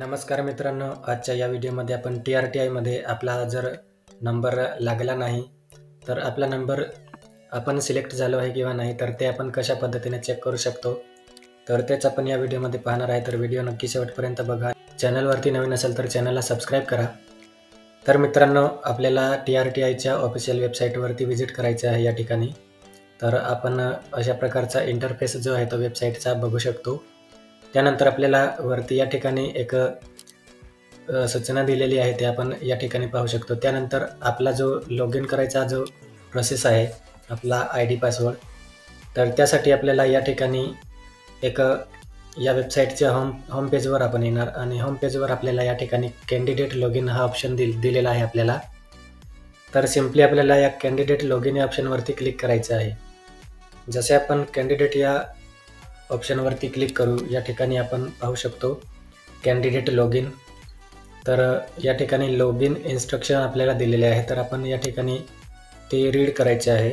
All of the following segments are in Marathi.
नमस्कार मित्रांनो, आजच्या या व्हिडिओमध्ये आपण TRTIमध्ये आपला जर नंबर लागला नाही तर आपला नंबर आपण सिलेक्ट झालो आहे किंवा नाही तर ते आपण कशा पद्धतीने चेक करू शकतो तर तेच आपण या व्हिडिओमध्ये पाहणार आहे। तर व्हिडिओ नक्की शेवटपर्यंत बघा। चॅनलवरती नवीन असेल तर चॅनलला सबस्क्राइब करा। तर मित्रांनो, आपल्याला TRTIच्या ऑफिशियल वेबसाईटवरती व्हिजिट करायचं आहे। या ठिकाणी तर आपण अशा प्रकारचा इंटरफेस जो आहे तो वेबसाईटचा बघू शकतो। त्यानंतर आपल्याला वरती या ठिकाणी एक सूचना दिलेली आहे ते आपण या ठिकाणी पाहू शकतो। त्यानंतर आपला जो लॉगिन करायचा जो प्रोसेस आहे, आपला ID पासवर्ड, तर त्यासाठी आपल्याला या ठिकाणी एक या वेबसाईटच्या होम पेजवर आपण येणार आणि होम पेजवर आपल्याला या ठिकाणी कॅन्डिडेट लॉगिन हा ऑप्शन दिलेला आहे आपल्याला। तर सिंपली आपल्याला या कॅन्डिडेट लॉगिन या ऑप्शनवरती क्लिक करायचं आहे। जसे आपण कॅन्डिडेट या ऑप्शनवरती क्लिक करू, या ठिकाणी आपण पाहू शकतो कॅन्डिडेट लॉगिन। तर या ठिकाणी लॉगिन इन्स्ट्रक्शन आपल्याला दिलेले आहे, तर आपण या ठिकाणी ते रीड करायचे आहे।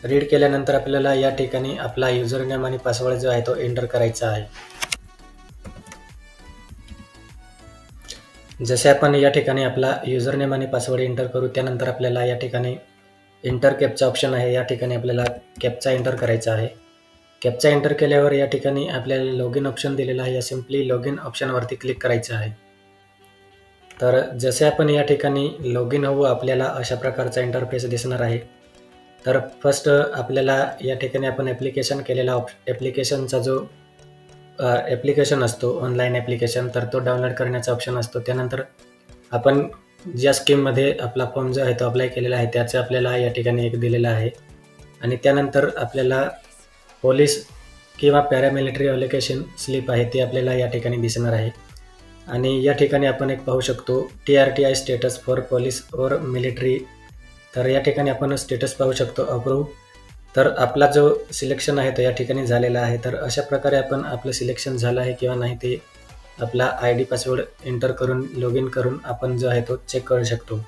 रीड केल्यानंतर आपल्याला या ठिकाणी आपला युजर नेम आणि पासवर्ड जो आहे तो एंटर करायचा आहे। जसे आपण या ठिकाणी आपला युजर नेम आणि पासवर्ड एंटर करू, त्यानंतर आपल्याला या ठिकाणी एंटर कॅप्चा ऑप्शन आहे, या ठिकाणी आपल्याला कॅप्चा एंटर करायचा आहे। कॅप्चा एंटर केल्यावर या ठिकाणी आपल्याला लॉगिन ऑप्शन दिलेला आहे, या सिंपली लॉगिन ऑप्शनवरती क्लिक करायचं आहे। तर जसे आपण या ठिकाणी लॉगिन होऊ, आपल्याला अशा प्रकारचा इंटरफेस दिसणार आहे। तर फर्स्ट आपल्याला या ठिकाणी आपण ॲप्लिकेशन केलेला ॲप्लिकेशनचा जो ॲप्लिकेशन असतो, ऑनलाईन ॲप्लिकेशन, तर तो डाउनलोड करण्याचा ऑप्शन असतो। त्यानंतर आपण ज्या स्कीममध्ये आपला फॉर्म जो आहे तो अप्लाय केलेला आहे त्याचं आपल्याला या ठिकाणी एक दिलेला आहे आणि त्यानंतर आपल्याला पोलीस किंवा पॅरामिलिटरी ॲलोकेशन स्लिप आहे ते आपल्याला या ठिकाणी दिसणार आहे। आणि या ठिकाणी आपण एक पाहू शकतो TRTI स्टेटस फॉर पोलीस और मिलिटरी, तर या ठिकाणी आपण स्टेटस पाहू शकतो अप्रूव्ह। तर आपला जो सिलेक्शन आहे तो या ठिकाणी झालेला आहे। तर अशा प्रकारे आपण आपलं सिलेक्शन झालं आहे किंवा नाही ते आपला ID पासवर्ड एंटर करून लॉगिन करून आपण जो आहे तो चेक करू शकतो।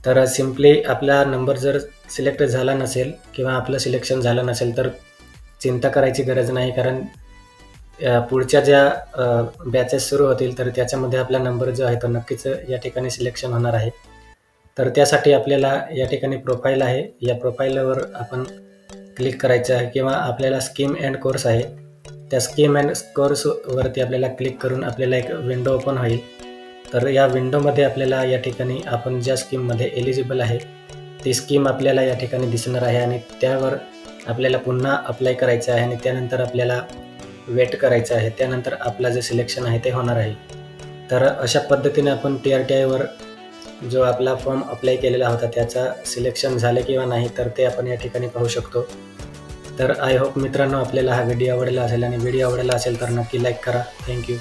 तर सिंपली आपला नंबर जर सिलेक्ट झाला नसेल किंवा आपलं सिलेक्शन झालं नसेल तर चिंता करायची गरज नाही, कारण पुढच्या ज्या बॅचेस सुरू होतील तर त्याच्यामध्ये आपला नंबर जो आहे तो नक्कीच या ठिकाणी सिलेक्शन होणार आहे। तर त्यासाठी आपल्याला या ठिकाणी प्रोफाईल आहे, या प्रोफाईलवर आपण क्लिक करायचं आहे किंवा आपल्याला स्कीम अँड कोर्स आहे, त्या स्कीम अँड कोर्सवरती आपल्याला क्लिक करून आपल्याला एक विंडो ओपन होईल। तर या विंडोमध्ये आपल्याला या ठिकाणी आपण ज्या स्कीममध्ये एलिजिबल आहे ती स्कीम आपल्याला या ठिकाणी दिसणार आहे आणि त्यावर आपल्याला पुन्हा अप्लाय करायचं आहे आणि त्यानंतर आपल्याला वेट करायचं आहे। त्यानंतर आपला जे सिलेक्शन आहे ते होणार आहे। तर अशा पद्धतीने आपण TRTIवर जो आपला फॉर्म अप्लाय केलेला होता त्याचा सिलेक्शन झाले किंवा नाही तर ते आपण या ठिकाणी पाहू शकतो। तर आय होप मित्रांनो आपल्याला हा व्हिडिओ आवडला असेल आणि व्हिडिओ आवडला असेल तर नक्की लाईक करा। थँक्यू।